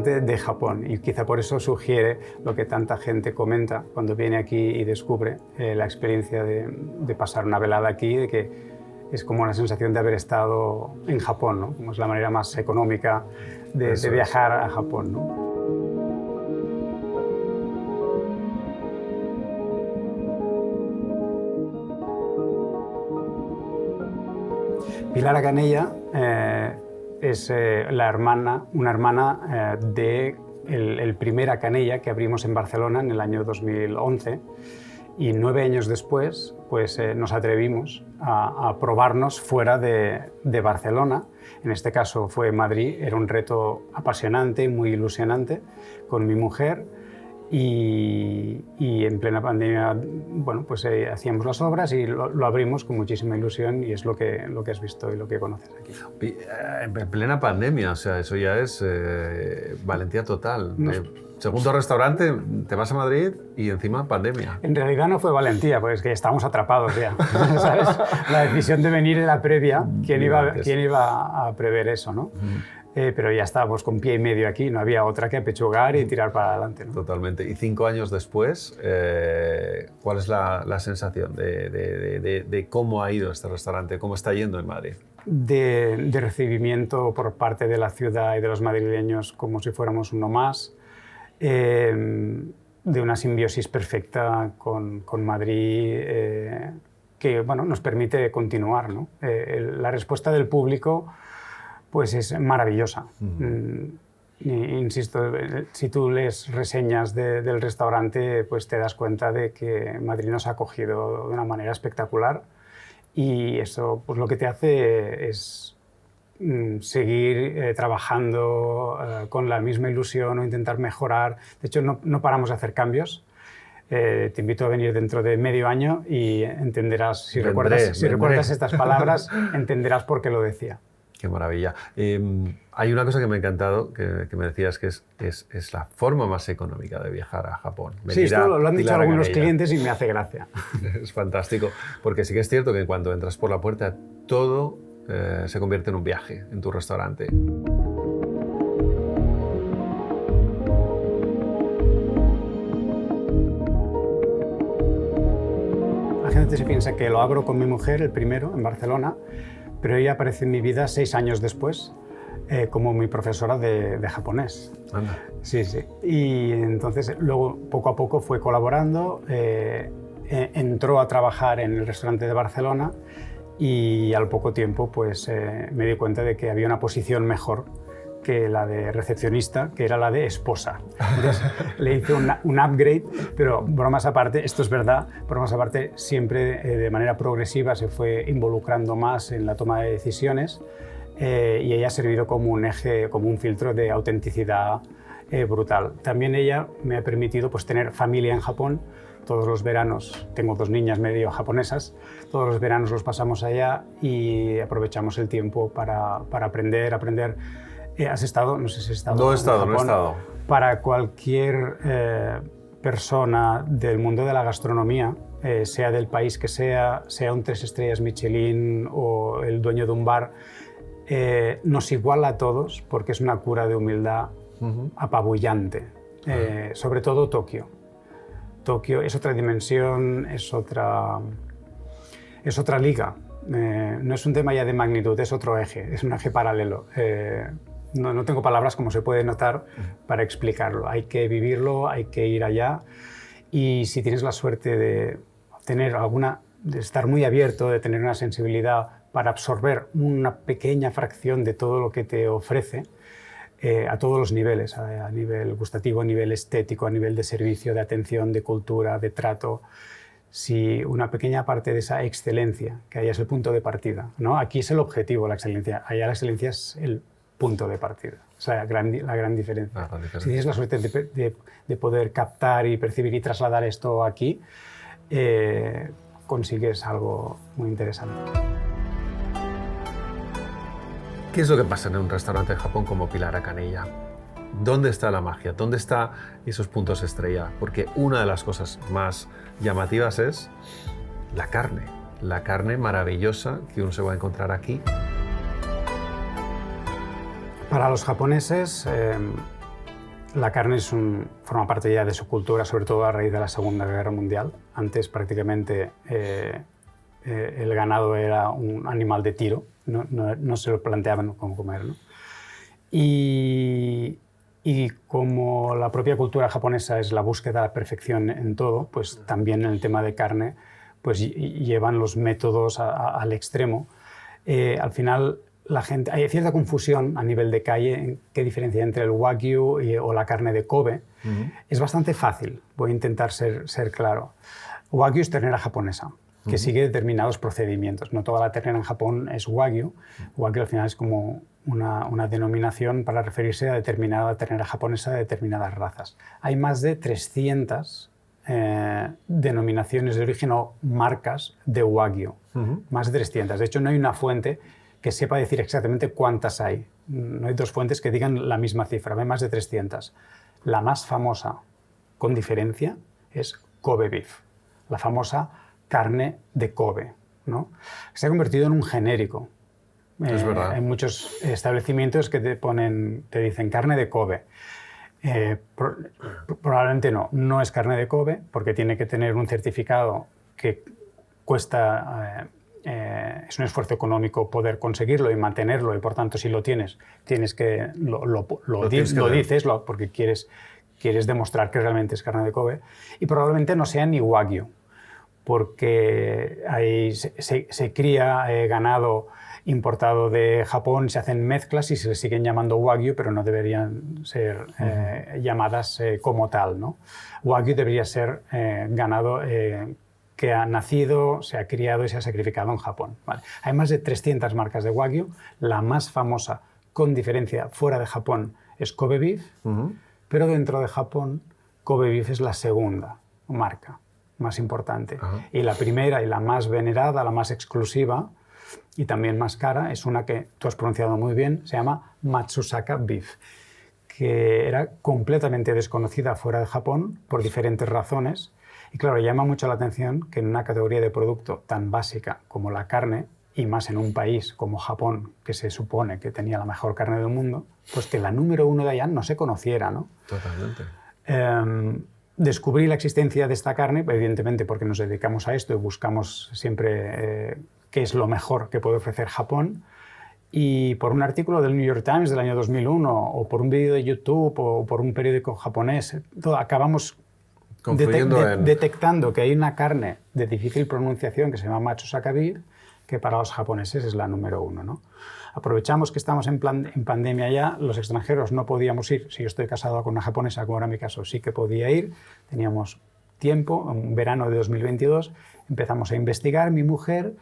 restaurante de Japón y quizá por eso sugiere lo que tanta gente comenta cuando viene aquí y descubre la experiencia de pasar una velada aquí, de que es como la sensación de haber estado en Japón, ¿no? Como es la manera más económica de viajar a Japón, ¿no? Pilar Acanella es una hermana del primer Acanella que abrimos en Barcelona en el año 2011 y 9 años después pues, nos atrevimos a probarnos fuera de Barcelona. En este caso fue Madrid, era un reto apasionante, muy ilusionante con mi mujer. Y en plena pandemia, bueno, pues hacíamos las obras y lo abrimos con muchísima ilusión y es lo que has visto y lo que conoces aquí. En plena pandemia, o sea, eso ya es valentía total. Segundo restaurante, te vas a Madrid y encima pandemia. En realidad no fue valentía, porque es que estábamos atrapados ya, ¿sabes? La decisión de venir era previa. ¿Quién iba a prever eso, no? Pero ya estábamos con pie y medio aquí, no había otra que apechugar y tirar para adelante, ¿no? Totalmente. Y 5 años después, ¿cuál es la sensación de cómo ha ido este restaurante, cómo está yendo en Madrid? De recibimiento por parte de la ciudad y de los madrileños como si fuéramos uno más, de una simbiosis perfecta con Madrid que bueno, nos permite continuar, ¿no? La respuesta del público pues es maravillosa. Insisto, si tú lees reseñas del restaurante, pues te das cuenta de que Madrid nos ha acogido de una manera espectacular y eso pues lo que te hace es seguir trabajando con la misma ilusión o intentar mejorar. De hecho, no paramos de hacer cambios. Te invito a venir dentro de medio año y entenderás, si recuerdas estas palabras, entenderás por qué lo decía. Qué maravilla. Hay una cosa que me ha encantado, que me decías que es la forma más económica de viajar a Japón. Sí, esto lo han dicho algunos clientes y me hace gracia. Es fantástico, porque sí que es cierto que cuando entras por la puerta todo se convierte en un viaje en tu restaurante. La gente se piensa que lo abro con mi mujer, el primero, en Barcelona, pero ella aparece en mi vida 6 años después como mi profesora de japonés. Anda. Sí. Y entonces luego poco a poco fue colaborando, entró a trabajar en el restaurante de Barcelona y al poco tiempo pues, me di cuenta de que había una posición mejor que la de recepcionista, que era la de esposa. Entonces, le hice un upgrade, pero bromas aparte, esto es verdad, bromas aparte, siempre de manera progresiva se fue involucrando más en la toma de decisiones y ella ha servido como un eje, como un filtro de autenticidad brutal. También ella me ha permitido pues, tener familia en Japón. Todos los veranos, tengo 2 niñas medio japonesas, todos los veranos los pasamos allá y aprovechamos el tiempo para aprender. ¿Has estado? No sé si has estado. No he estado. Para cualquier persona del mundo de la gastronomía, sea del país que sea un 3 estrellas Michelin o el dueño de un bar, nos iguala a todos porque es una cura de humildad apabullante. Sobre todo Tokio. Tokio es otra dimensión, es otra liga. No es un tema ya de magnitud, es otro eje, es un eje paralelo. No tengo palabras, como se puede notar, para explicarlo. Hay que vivirlo, hay que ir allá y si tienes la suerte de estar muy abierto, de tener una sensibilidad para absorber una pequeña fracción de todo lo que te ofrece, a todos los niveles, a nivel gustativo, a nivel estético, a nivel de servicio, de atención, de cultura, de trato. Si una pequeña parte de esa excelencia, que allá es el punto de partida, ¿no? Aquí es el objetivo, la excelencia, allá la excelencia es el punto de partida, o sea, la gran diferencia. Si tienes la suerte de poder captar y percibir y trasladar esto aquí, consigues algo muy interesante. ¿Qué es lo que pasa en un restaurante en Japón como Pilar Acanella? ¿Dónde está la magia? ¿Dónde están esos puntos estrella? Porque una de las cosas más llamativas es la carne maravillosa que uno se va a encontrar aquí. Para los japoneses, La carne forma parte ya de su cultura, sobre todo a raíz de la Segunda Guerra Mundial. Antes prácticamente el ganado era un animal de tiro, no se lo planteaban como comer, ¿no? Y como la propia cultura japonesa es la búsqueda de la perfección en todo, pues también en el tema de carne pues llevan los métodos al extremo. Al final hay cierta confusión a nivel de calle en qué diferencia entre el wagyu o la carne de Kobe. Es bastante fácil, voy a intentar ser claro. Wagyu es ternera japonesa, que sigue determinados procedimientos. No toda la ternera en Japón es wagyu. Wagyu al final es como una denominación para referirse a determinada ternera japonesa de determinadas razas. Hay más de 300 denominaciones de origen o marcas de wagyu. Más de 300. De hecho, no hay una fuente que sepa decir exactamente cuántas hay. No hay dos fuentes que digan la misma cifra, hay más de 300. La más famosa, con diferencia, es Kobe beef, la famosa carne de Kobe, ¿no? Se ha convertido en un genérico. Es verdad. Hay muchos establecimientos que te dicen carne de Kobe. Probablemente no es carne de Kobe porque tiene que tener un certificado que cuesta... es un esfuerzo económico poder conseguirlo y mantenerlo, y por tanto si lo tienes que lo dices porque quieres demostrar que realmente es carne de Kobe, y probablemente no sea ni wagyu porque ahí se cría ganado importado de Japón, se hacen mezclas y se le siguen llamando wagyu, pero no deberían ser llamadas como tal, ¿no? Wagyu debería ser ganado que ha nacido, se ha criado y se ha sacrificado en Japón. Vale. Hay más de 300 marcas de wagyu. La más famosa, con diferencia, fuera de Japón, es Kobe beef, pero dentro de Japón, Kobe beef es la segunda marca más importante. Y la primera y la más venerada, la más exclusiva y también más cara, es una que tú has pronunciado muy bien, se llama Matsusaka beef, que era completamente desconocida fuera de Japón por diferentes razones. Y claro, llama mucho la atención que en una categoría de producto tan básica como la carne, y más en un país como Japón, que se supone que tenía la mejor carne del mundo, pues que la número uno de allá no se conociera, ¿no? Totalmente. Descubrí la existencia de esta carne, evidentemente porque nos dedicamos a esto y buscamos siempre qué es lo mejor que puede ofrecer Japón. Y por un artículo del New York Times del año 2001, o por un vídeo de YouTube, o por un periódico japonés, acabamos detectando que hay una carne de difícil pronunciación que se llama Matsusaka beef, que para los japoneses es la número uno, ¿no? Aprovechamos que estamos en pandemia ya, los extranjeros no podíamos ir. Si yo estoy casado con una japonesa, como era mi caso, sí que podía ir. Teníamos tiempo, en verano de 2022, empezamos a investigar. Mi mujer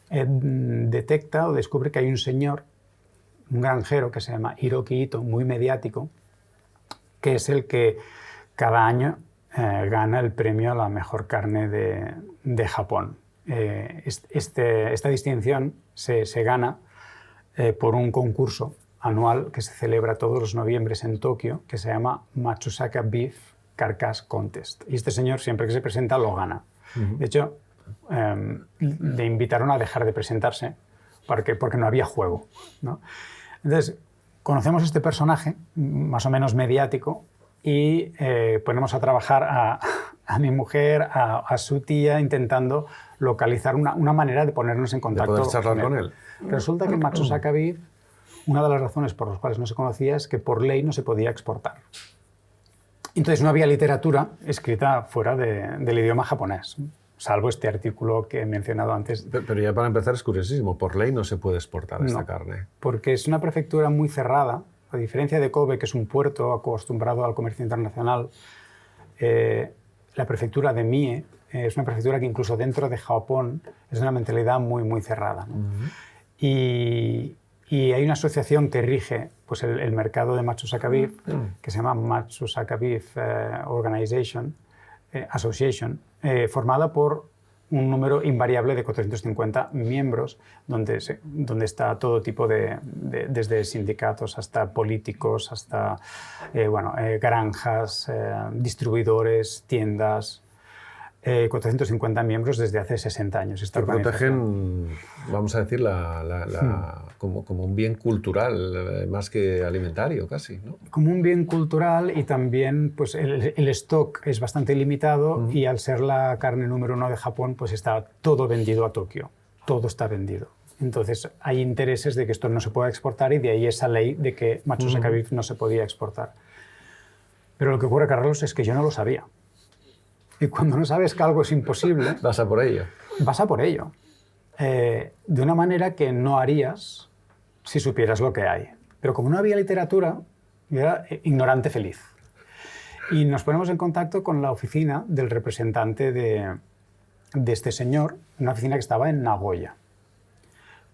detecta o descubre que hay un señor, un granjero que se llama Hiroki Ito, muy mediático, que es el que cada año gana el premio a la mejor carne de Japón. Esta distinción se gana por un concurso anual que se celebra todos los noviembres en Tokio, que se llama Matsusaka Beef Carcass Contest. Y este señor, siempre que se presenta, lo gana. De hecho, le invitaron a dejar de presentarse porque no había juego, ¿no? Entonces, conocemos este personaje, más o menos mediático, y ponemos a trabajar a mi mujer, a su tía, intentando localizar una manera de ponernos en contacto. De poder charlar con él. Resulta que Matsusaka beef, una de las razones por las cuales no se conocía es que por ley no se podía exportar. Entonces no había literatura escrita fuera del idioma japonés, salvo este artículo que he mencionado antes. Pero ya para empezar es curiosísimo, por ley no se puede exportar esta carne. Porque es una prefectura muy cerrada, a diferencia de Kobe, que es un puerto acostumbrado al comercio internacional. La prefectura de Mie es una prefectura que incluso dentro de Japón es una mentalidad muy, muy cerrada, ¿no? Y hay una asociación que rige pues, el mercado de Matsusaka beef, que se llama Matsusaka Beef Association, formada por un número invariable de 450 miembros, donde está todo tipo desde sindicatos hasta políticos, hasta granjas, distribuidores, tiendas. 450 miembros desde hace 60 años. Esta que protegen, vamos a decir, como un bien cultural, más que alimentario casi, ¿no? Como un bien cultural, y también pues, el stock es bastante limitado y al ser la carne número 1 de Japón, pues está todo vendido a Tokio. Todo está vendido. Entonces hay intereses de que esto no se pueda exportar y de ahí esa ley de que Matsusaka Beef no se podía exportar. Pero lo que ocurre, Carlos, es que yo no lo sabía. Y cuando no sabes que algo es imposible... Vas a por ello. Vas a por ello. De una manera que no harías si supieras lo que hay. Pero como no había literatura, yo era ignorante feliz. Y nos ponemos en contacto con la oficina del representante de este señor, una oficina que estaba en Nagoya.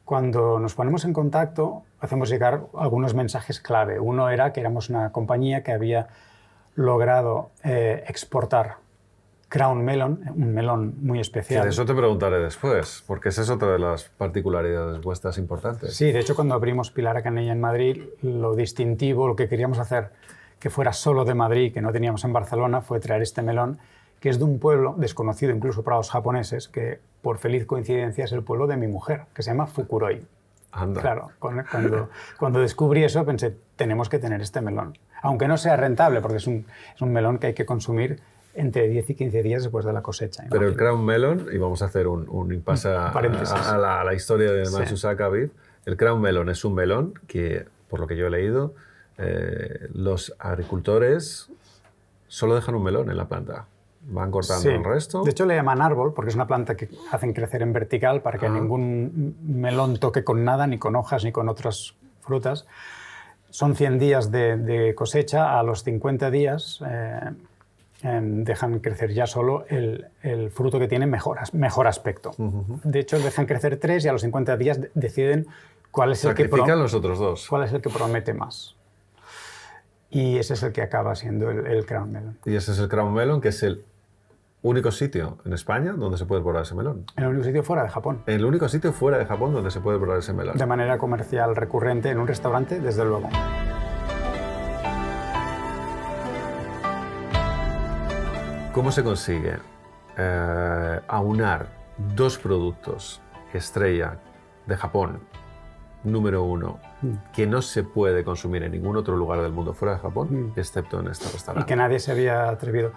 Cuando nos ponemos en contacto, hacemos llegar algunos mensajes clave. Uno era que éramos una compañía que había logrado exportar Crown Melon, un melón muy especial. Que de eso te preguntaré después, porque esa es otra de las particularidades vuestras importantes. Sí, de hecho, cuando abrimos Pilar a Canella en Madrid, lo distintivo, lo que queríamos hacer que fuera solo de Madrid, que no teníamos en Barcelona, fue traer este melón, que es de un pueblo desconocido incluso para los japoneses, que por feliz coincidencia es el pueblo de mi mujer, que se llama Fukuroi. Anda. Claro, cuando descubrí eso pensé, tenemos que tener este melón. Aunque no sea rentable, porque es un melón que hay que consumir entre 10 y 15 días después de la cosecha. Pero el Crown Melon, y vamos a hacer un impasse a la historia de Matsusaka Beef, el Crown Melon es un melón que, por lo que yo he leído, los agricultores solo dejan un melón en la planta. Van cortando el resto. De hecho, le llaman árbol porque es una planta que hacen crecer en vertical para que ningún melón toque con nada, ni con hojas, ni con otras frutas. Son 100 días de cosecha. A los 50 días dejan crecer ya solo el fruto que tiene mejor aspecto. De hecho, dejan crecer 3 y a los 50 días deciden cuál es el que los otros dos. Cuál es el que promete más. Y ese es el que acaba siendo el Crown Melon. Y ese es el Crown Melon, que es el único sitio en España donde se puede probar ese melón. El único sitio fuera de Japón. El único sitio fuera de Japón donde se puede probar ese melón. De manera comercial recurrente en un restaurante, desde luego. ¿Cómo se consigue aunar dos productos estrella de Japón, número 1, que no se puede consumir en ningún otro lugar del mundo fuera de Japón, excepto en este restaurante? Y que nadie se había atrevido.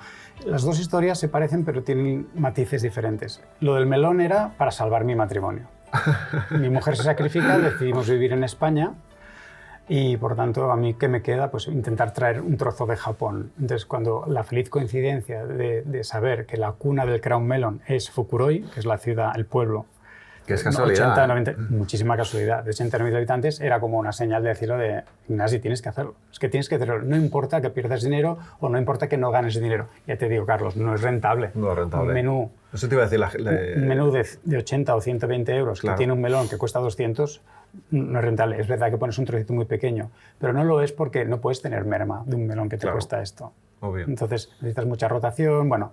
Las dos historias se parecen, pero tienen matices diferentes. Lo del melón era para salvar mi matrimonio. Mi mujer se sacrifica, decidimos vivir en España y, por tanto, a mí, ¿qué me queda? Pues intentar traer un trozo de Japón. Entonces, cuando la feliz coincidencia de saber que la cuna del Crown Melon es Fukuroi, que es la ciudad, el pueblo, que es casualidad. 80, 90, muchísima casualidad. De 80 a 90 habitantes era como una señal de decirlo de Ignasi, tienes que hacerlo. Es que tienes que hacerlo. No importa que pierdas dinero o no importa que no ganes dinero. Ya te digo, Carlos, no es rentable. No es rentable. Un menú, eso te iba a decir un menú de 80 o 120 euros que tiene un melón que cuesta 200, no es rentable. Es verdad que pones un trocito muy pequeño, pero no lo es porque no puedes tener merma de un melón que te cuesta esto. Obvio. Entonces necesitas mucha rotación. Bueno,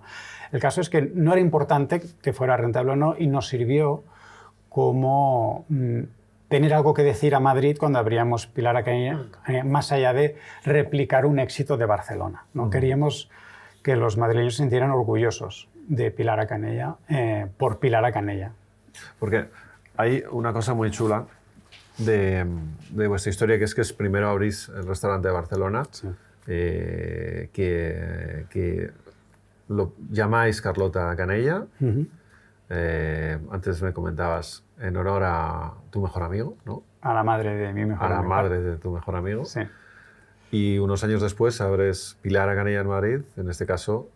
el caso es que no era importante que fuera rentable o no y nos sirvió como tener algo que decir a Madrid cuando abríamos Pilar a Canella, más allá de replicar un éxito de Barcelona, ¿no? Queríamos que los madrileños se sintieran orgullosos de Pilar a Canella por Pilar a Canella. Porque hay una cosa muy chula de vuestra historia, que es que primero abrís el restaurante de Barcelona, sí. Que lo llamáis Carlota Canella. Antes me comentabas en honor a tu mejor amigo, ¿no? A la madre de mi mejor amigo. A la madre de tu mejor amigo. Sí. Y unos años después abres Pilar a Canella en Madrid, en este caso,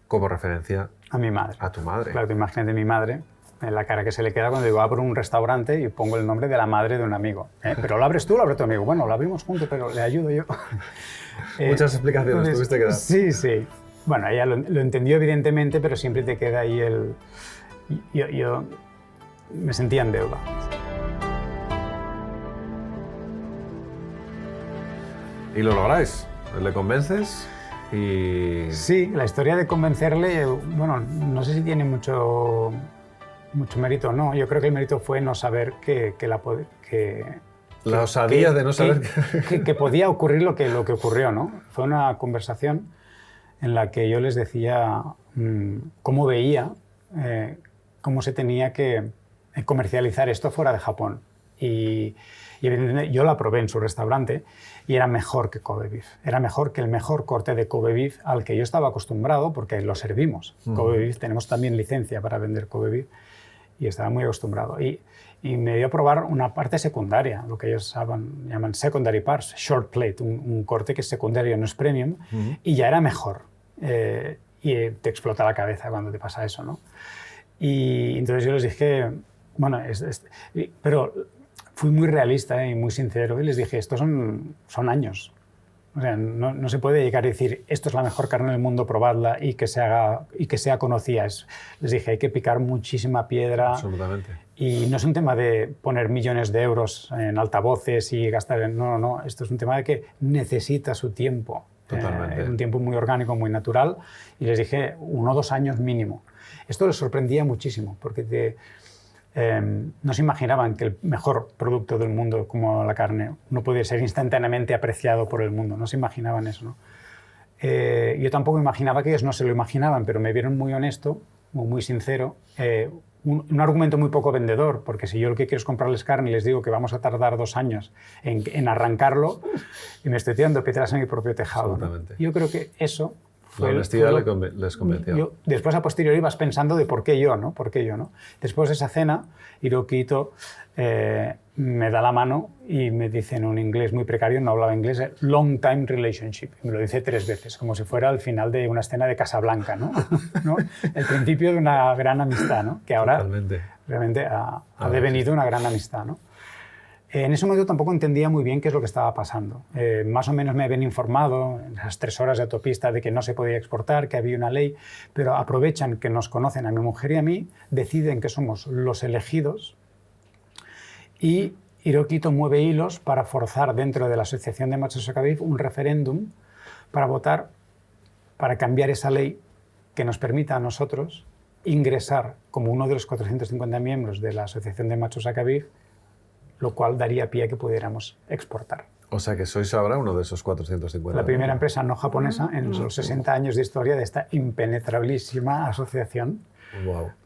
como referencia a mi madre. A tu madre. Claro, tú imagínate mi madre, en la cara que se le queda cuando digo abro un restaurante y pongo el nombre de la madre de un amigo. ¿Pero lo abres tú o lo abre tu amigo? Bueno, lo abrimos juntos, pero le ayudo yo. Muchas explicaciones tuviste que dar. Sí, sí. Bueno, ella lo entendió evidentemente, pero siempre te queda ahí el... Yo me sentía en deuda. Y lo lográis, le convences y... Sí, la historia de convencerle, bueno, no sé si tiene mucho mérito o no. Yo creo que el mérito fue no saber la osadía de no saber que podía ocurrir lo que ocurrió, ¿no? Fue una conversación en la que yo les decía cómo veía cómo se tenía que comercializar esto fuera de Japón. Y evidentemente yo la probé en su restaurante y era mejor que Kobe beef. Era mejor que el mejor corte de Kobe beef al que yo estaba acostumbrado porque lo servimos. Kobe beef, tenemos también licencia para vender Kobe beef y estaba muy acostumbrado. Y me dio a probar una parte secundaria, lo que ellos llaman secondary parts, short plate, un corte que es secundario, no es premium, y ya era mejor. Y te explota la cabeza cuando te pasa eso, ¿no? Y entonces yo les dije, bueno, pero fui muy realista y muy sincero y les dije, estos son años. O sea, no se puede llegar a decir, esto es la mejor carne del mundo, probadla y que sea conocida. Les dije, hay que picar muchísima piedra. Absolutamente. Y no es un tema de poner millones de euros en altavoces y gastar... No. Esto es un tema de que necesita su tiempo. Totalmente. Un tiempo muy orgánico, muy natural. Y les dije, 1 o 2 años mínimo. Esto les sorprendía muchísimo, porque no se imaginaban que el mejor producto del mundo, como la carne, no podía ser instantáneamente apreciado por el mundo. No se imaginaban eso, ¿no? Yo tampoco imaginaba que ellos no se lo imaginaban, pero me vieron muy honesto, muy sincero. Un argumento muy poco vendedor, porque si yo lo que quiero es comprarles carne y les digo que vamos a tardar 2 años en arrancarlo, y me estoy tirando piedras en mi propio tejado, ¿no? Yo creo que eso... La honestidad les convenció. Después, a posteriori, vas pensando de por qué yo, ¿no? ¿Por qué yo, no? Después de esa cena, Hiroki Ito me da la mano y me dice en un inglés muy precario, no hablaba inglés, long time relationship. Y me lo dice 3 veces, como si fuera el final de una escena de Casablanca, ¿no? ¿No? El principio de una gran amistad, ¿no? Que ahora realmente ha devenido una gran amistad, ¿no? En ese momento tampoco entendía muy bien qué es lo que estaba pasando. Más o menos me habían informado en las 3 horas de autopista de que no se podía exportar, que había una ley, pero aprovechan que nos conocen a mi mujer y a mí, deciden que somos los elegidos y Hiroki Ito mueve hilos para forzar dentro de la Asociación de Matsusaka Beef un referéndum para votar, para cambiar esa ley que nos permita a nosotros ingresar como uno de los 450 miembros de la Asociación de Matsusaka Beef, lo cual daría pie a que pudiéramos exportar. O sea que sois ahora uno de esos 450. La primera empresa no japonesa en los 60 años de historia de esta impenetrabilísima asociación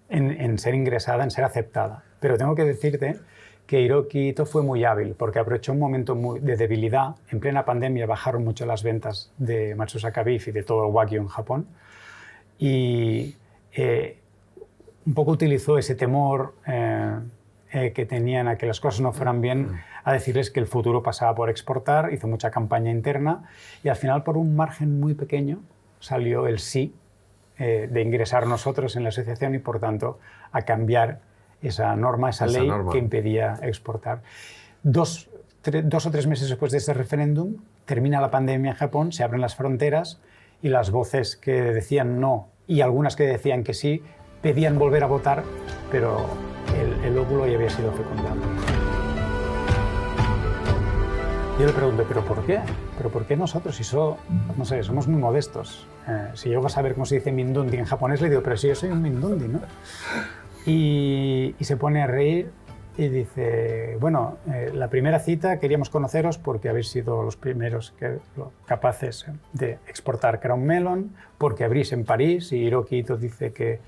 en ser ingresada, en ser aceptada. Pero tengo que decirte que Hiroki Ito fue muy hábil porque aprovechó un momento de debilidad. En plena pandemia bajaron mucho las ventas de Matsusaka Beef y de todo el Wagyu en Japón. Y un poco utilizó ese temor que tenían a que las cosas no fueran bien, a decirles que el futuro pasaba por exportar, hizo mucha campaña interna y al final por un margen muy pequeño salió el sí de ingresar nosotros en la asociación y por tanto a cambiar esa norma, esa ley que impedía exportar. 2 o 3 meses después de ese referéndum termina la pandemia en Japón, se abren las fronteras y las voces que decían no y algunas que decían que sí pedían volver a votar, pero el óvulo ya había sido fecundado. Yo le pregunto, ¿pero por qué? ¿Pero por qué nosotros? Si no sé, somos muy modestos. Si llego a saber cómo se dice mindundi en japonés, le digo, pero si yo soy un mindundi, ¿no? Y se pone a reír y dice, bueno, la primera cita queríamos conoceros porque habéis sido los primeros capaces de exportar Crown Melon, porque abrís en París, y Hiroki Ito dice que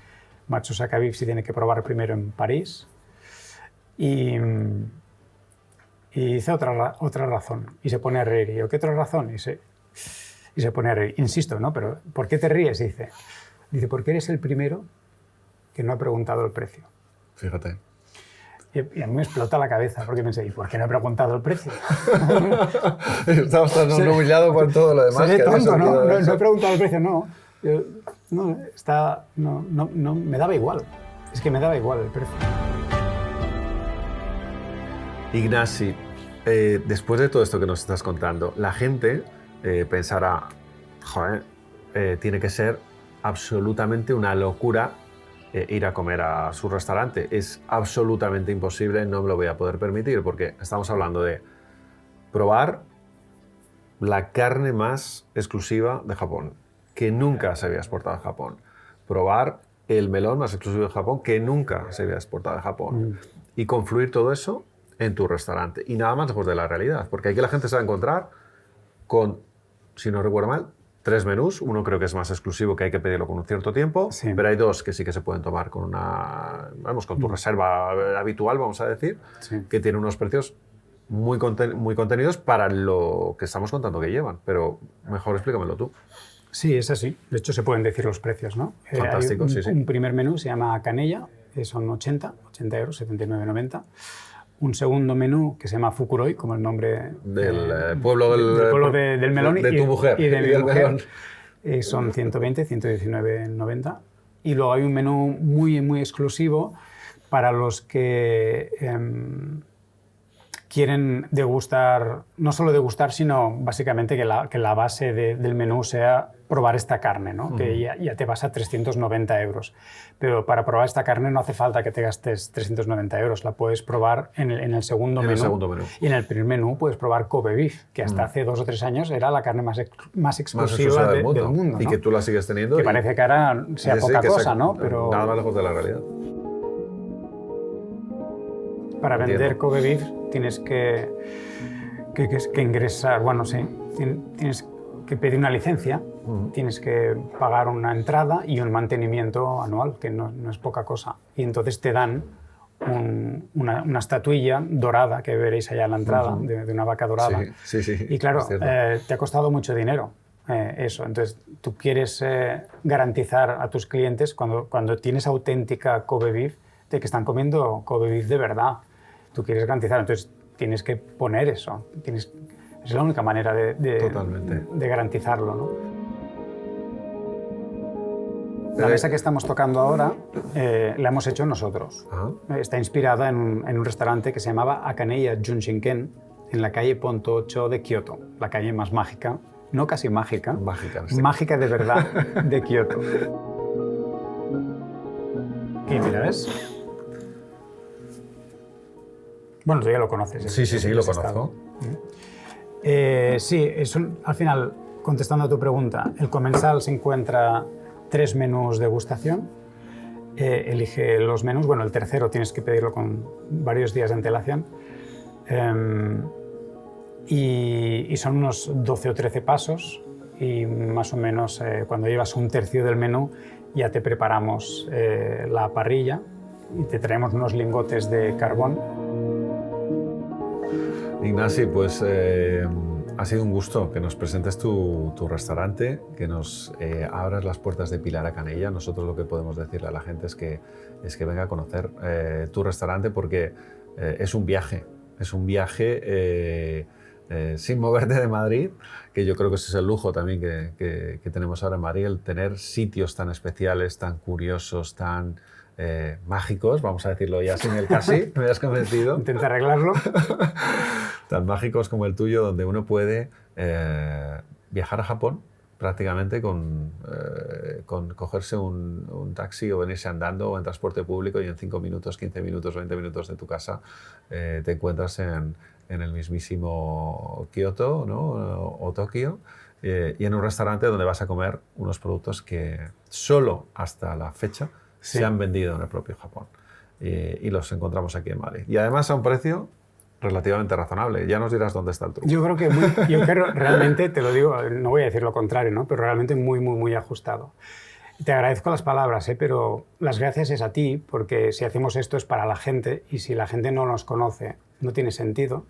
Matsusaka Beef se tiene que probar primero en París. Y dice otra razón. Y se pone a reír. Y yo, ¿qué otra razón? Y se pone a reír. Insisto, ¿no? Pero ¿por qué te ríes? Dice, porque eres el primero que no ha preguntado el precio. Fíjate. Y a mí me explota la cabeza porque pensé, ¿y por qué no he preguntado el precio? Estabas tan humillado con todo lo demás. Seré tonto, ¿no? No he preguntado el precio, no. Me daba igual. Es que me daba igual el precio. Ignasi, después de todo esto que nos estás contando, la gente pensará, joder, tiene que ser absolutamente una locura ir a comer a su restaurante. Es absolutamente imposible, no me lo voy a poder permitir, porque estamos hablando de probar la carne más exclusiva de Japón, que nunca se había exportado a Japón. Probar el melón más exclusivo de Japón, que nunca se había exportado a Japón. Y confluir todo eso en tu restaurante. Y nada más lejos de la realidad, porque aquí la gente se va a encontrar con, si no recuerdo mal, 3 menús. Uno creo que es más exclusivo, que hay que pedirlo con un cierto tiempo, Sí. pero hay 2 que sí que se pueden tomar con con tu reserva habitual, vamos a decir, Sí. que tiene unos precios muy contenidos para lo que estamos contando que llevan. Pero mejor explícamelo tú. Sí, es así. De hecho, se pueden decir los precios, ¿no? Fantástico, hay sí, sí. un primer menú se llama Canella, que son 80 euros, 79,90. Un segundo menú que se llama Fukuroi, como el nombre Del pueblo del pueblo del melón de tu mujer y de y mi del mujer. melón. Son 120, 119,90. Y luego hay un menú muy, muy exclusivo para los que quieren degustar, no solo degustar, sino básicamente que la base del menú sea probar esta carne, ¿no? Que ya te vas a 390 euros. Pero para probar esta carne no hace falta que te gastes 390 euros, la puedes probar en el segundo menú. el segundo menú. Y en el primer menú puedes probar Kobe Beef, que hasta hace 2 o 3 años era la carne más exclusiva del mundo. ¿No? Y que tú la sigues teniendo. Que parece que ahora sea poca cosa, ¿no? Pero nada más lejos de la realidad. Para vender Kobe Beef tienes que ingresar, bueno, sí, tienes que pedir una licencia, tienes que pagar una entrada y un mantenimiento anual, que no es poca cosa. Y entonces te dan una estatuilla dorada que veréis allá en la entrada, de una vaca dorada. Sí, sí, sí. Y claro, te ha costado mucho dinero eso. Entonces tú quieres garantizar a tus clientes, cuando tienes auténtica Kobe Beef, de que están comiendo Kobe Beef de verdad. Tú quieres garantizar, entonces tienes que poner eso. Es la única manera de garantizarlo, ¿no? La mesa que estamos tocando ahora la hemos hecho nosotros. Está inspirada en un restaurante que se llamaba Akaneya Junshinken, en la calle Ponto 8 de Kioto, la calle más mágica, no casi mágica, sí. Mágica de verdad de Kioto. Y mira, ¿ves? Bueno, tú ya lo conoces. Sí, lo conozco. Sí, al final, contestando a tu pregunta, el comensal se encuentra 3 menús de degustación, elige los menús, bueno, el tercero tienes que pedirlo con varios días de antelación, y son unos 12 o 13 pasos, y más o menos cuando llevas un tercio del menú ya te preparamos la parrilla y te traemos unos lingotes de carbón. Ignasi, pues ha sido un gusto que nos presentes tu restaurante, que nos abras las puertas de Pilar a Canella. Nosotros lo que podemos decirle a la gente es que venga a conocer tu restaurante, porque es un viaje sin moverte de Madrid, que yo creo que ese es el lujo también que tenemos ahora en Madrid, el tener sitios tan especiales, tan curiosos, tan mágicos, vamos a decirlo ya sin el casi, me has convencido. Intenta arreglarlo. Tan mágicos como el tuyo, donde uno puede viajar a Japón prácticamente con cogerse un taxi o venirse andando o en transporte público, y en 5 minutos, 15 minutos, 20 minutos de tu casa te encuentras en el mismísimo Kioto, ¿no? o Tokio, y en un restaurante donde vas a comer unos productos que solo hasta la fecha se han vendido en el propio Japón, y los encontramos aquí en Madrid. Y además a un precio relativamente razonable. Ya nos dirás dónde está el truco. Yo creo realmente, te lo digo, no voy a decir lo contrario, ¿no? Pero realmente muy, muy, muy ajustado. Te agradezco las palabras, pero las gracias es a ti, porque si hacemos esto es para la gente, y si la gente no nos conoce no tiene sentido.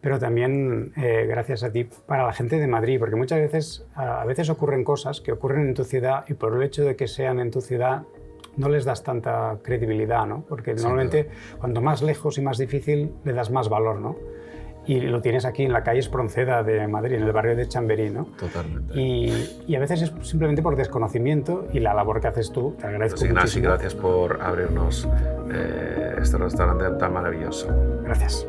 Pero también gracias a ti para la gente de Madrid, porque muchas veces, a veces ocurren cosas que ocurren en tu ciudad, y por el hecho de que sean en tu ciudad no les das tanta credibilidad, ¿no? Porque normalmente cuanto más lejos y más difícil le das más valor, ¿no? Y lo tienes aquí en la calle Espronceda de Madrid, en el barrio de Chamberí, ¿no? Totalmente. Y a veces es simplemente por desconocimiento, y la labor que haces tú, te agradezco muchísimo. Ignacio, gracias por abrirnos este restaurante tan maravilloso. Gracias.